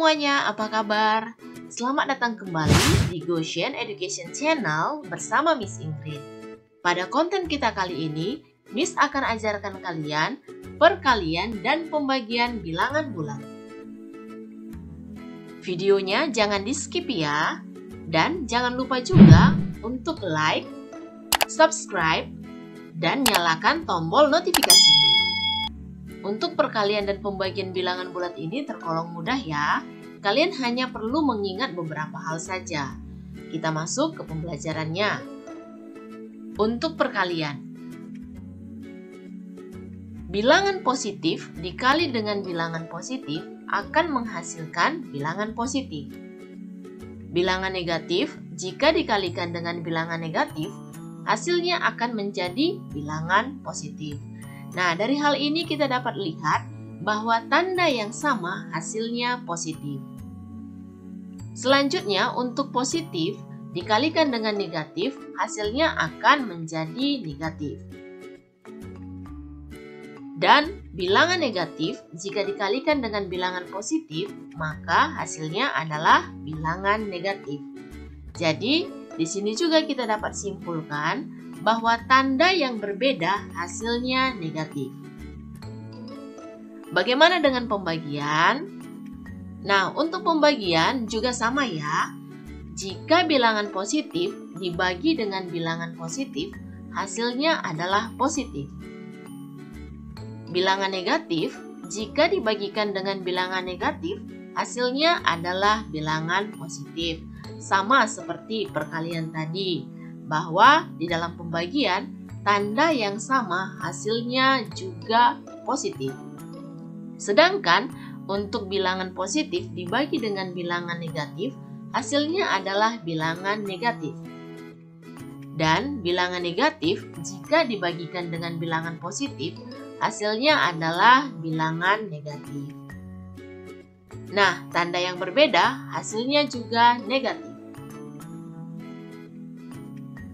semuanya, apa kabar? Selamat datang kembali di Goshen Education Channel bersama Miss Ingrid. Pada konten kita kali ini, Miss akan ajarkan kalian perkalian dan pembagian bilangan bulat. Videonya jangan di-skip ya, dan jangan lupa juga untuk like, subscribe, dan nyalakan tombol notifikasinya. Untuk perkalian dan pembagian bilangan bulat ini tergolong mudah ya. Kalian hanya perlu mengingat beberapa hal saja. Kita masuk ke pembelajarannya. Untuk perkalian, bilangan positif dikali dengan bilangan positif akan menghasilkan bilangan positif. Bilangan negatif jika dikalikan dengan bilangan negatif, hasilnya akan menjadi bilangan positif. Nah, dari hal ini kita dapat lihat bahwa tanda yang sama hasilnya positif. Selanjutnya, untuk positif dikalikan dengan negatif, hasilnya akan menjadi negatif. Dan bilangan negatif jika dikalikan dengan bilangan positif, maka hasilnya adalah bilangan negatif. Jadi, di sini juga kita dapat simpulkan bahwa tanda yang berbeda hasilnya negatif. Bagaimana dengan pembagian? Nah, untuk pembagian juga sama ya. Jika bilangan positif dibagi dengan bilangan positif, hasilnya adalah positif. Bilangan negatif, jika dibagikan dengan bilangan negatif, hasilnya adalah bilangan positif. Sama seperti perkalian tadi, bahwa di dalam pembagian, tanda yang sama hasilnya juga positif. Sedangkan untuk bilangan positif dibagi dengan bilangan negatif, hasilnya adalah bilangan negatif. Dan bilangan negatif jika dibagikan dengan bilangan positif, hasilnya adalah bilangan negatif. Nah, tanda yang berbeda hasilnya juga negatif.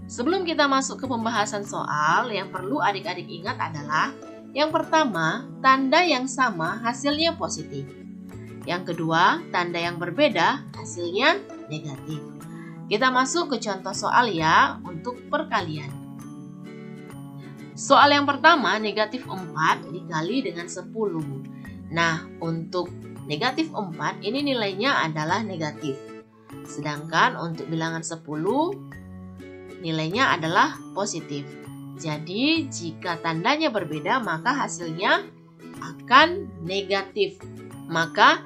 Sebelum kita masuk ke pembahasan soal, yang perlu adik-adik ingat adalah yang pertama, tanda yang sama hasilnya positif. Yang kedua, tanda yang berbeda hasilnya negatif. Kita masuk ke contoh soal ya untuk perkalian. Soal yang pertama, negatif 4 dikali dengan 10. Nah, untuk negatif 4 ini nilainya adalah negatif. Sedangkan untuk bilangan 10, nilainya adalah positif. Jadi, jika tandanya berbeda, maka hasilnya akan negatif. Maka,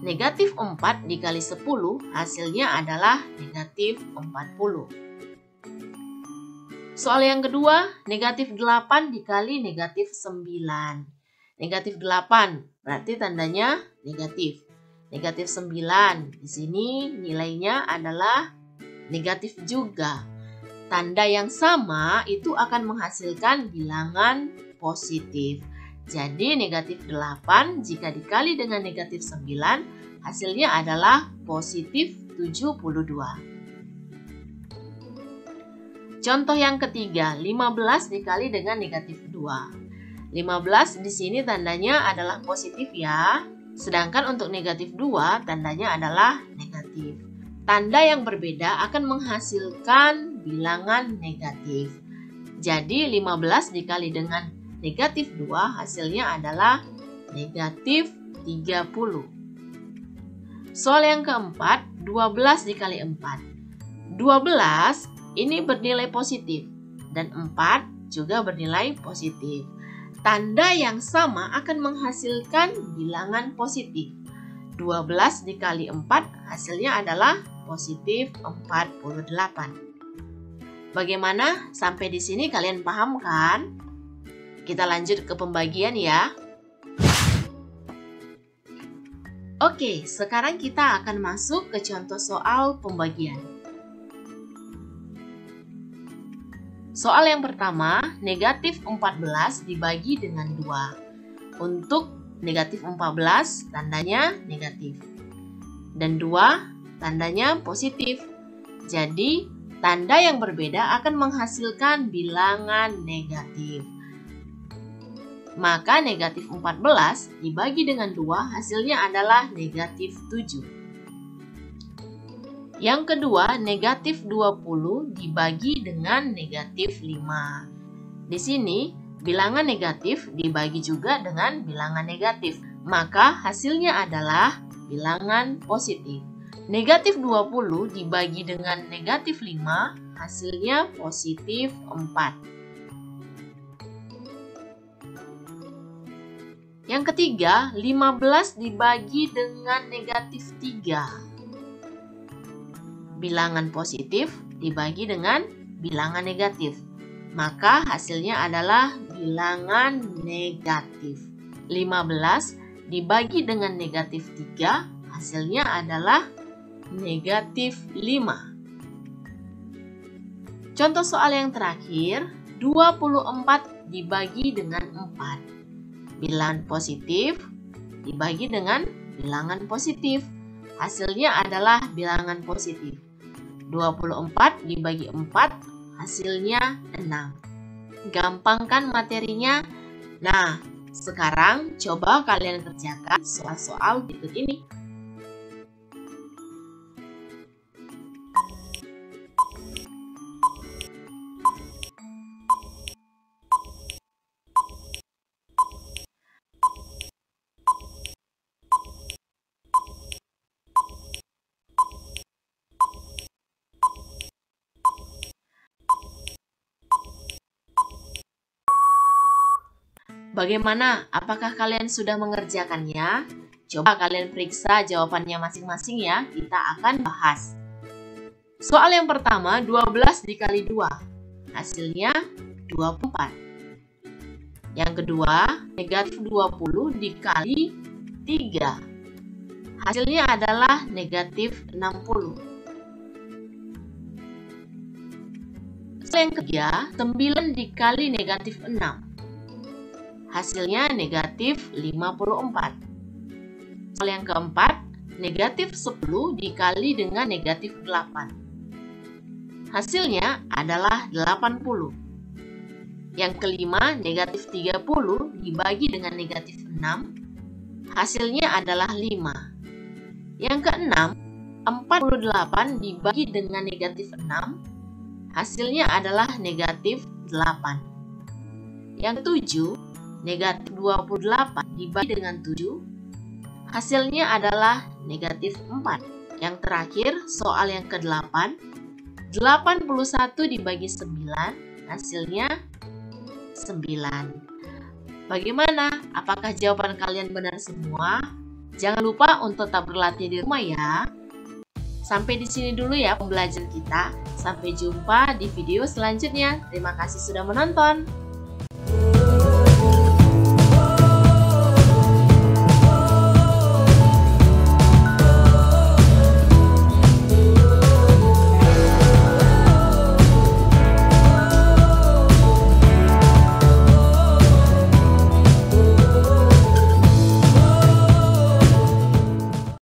negatif 4 dikali 10, hasilnya adalah negatif 40. Soal yang kedua, negatif 8 dikali negatif 9. Negatif 8, berarti tandanya negatif. Negatif 9, di sini nilainya adalah negatif juga. Tanda yang sama itu akan menghasilkan bilangan positif. Jadi negatif 8 jika dikali dengan negatif 9, hasilnya adalah positif 72. Contoh yang ketiga, 15 dikali dengan negatif 2. 15 di sini tandanya adalah positif ya. Sedangkan untuk negatif 2 tandanya adalah negatif. Tanda yang berbeda akan menghasilkan bilangan negatif. Jadi 15 dikali dengan negatif 2 hasilnya adalah negatif 30. Soal yang keempat, 12 dikali 4. 12 ini bernilai positif dan 4 juga bernilai positif. Tanda yang sama akan menghasilkan bilangan positif. 12 dikali 4 hasilnya adalah positif 48. Bagaimana? Sampai di sini kalian paham kan? Kita lanjut ke pembagian ya. Oke, sekarang kita akan masuk ke contoh soal pembagian. Soal yang pertama, negatif 14 dibagi dengan 2. Untuk negatif 14 tandanya negatif. Dan 2 tandanya positif. Jadi, tanda yang berbeda akan menghasilkan bilangan negatif. Maka negatif 14 dibagi dengan 2 hasilnya adalah negatif 7. Yang kedua, negatif 20 dibagi dengan negatif 5. Di sini, bilangan negatif dibagi juga dengan bilangan negatif. Maka hasilnya adalah bilangan positif. Negatif 20 dibagi dengan negatif 5, hasilnya positif 4. Yang ketiga, 15 dibagi dengan negatif 3. Bilangan positif dibagi dengan bilangan negatif. Maka hasilnya adalah bilangan negatif. 15 dibagi dengan negatif 3, hasilnya adalah negatif 5. Contoh soal yang terakhir, 24 dibagi dengan 4. Bilangan positif dibagi dengan bilangan positif. Hasilnya adalah bilangan positif. 24 dibagi 4, hasilnya 6. Gampang kan materinya? Nah, sekarang coba kalian kerjakan soal-soal berikut ini. Bagaimana? Apakah kalian sudah mengerjakannya? Coba kalian periksa jawabannya masing-masing ya. Kita akan bahas. Soal yang pertama, 12 dikali 2. Hasilnya 24. Yang kedua, negatif 20 dikali 3. Hasilnya adalah negatif 60. Soal yang ketiga, 9 dikali negatif 6. Hasilnya negatif 54. Soal yang keempat, negatif 10 dikali dengan negatif 8. Hasilnya adalah 80. Yang kelima, negatif 30 dibagi dengan negatif 6. Hasilnya adalah 5. Yang keenam, 48 dibagi dengan negatif 6. Hasilnya adalah negatif 8. Yang ketujuh, negatif 28 dibagi dengan 7, hasilnya adalah negatif 4. Yang terakhir, soal yang ke-8, 81 dibagi 9, hasilnya 9. Bagaimana? Apakah jawaban kalian benar semua? Jangan lupa untuk tetap berlatih di rumah ya. Sampai di sini dulu ya pembelajaran kita. Sampai jumpa di video selanjutnya. Terima kasih sudah menonton.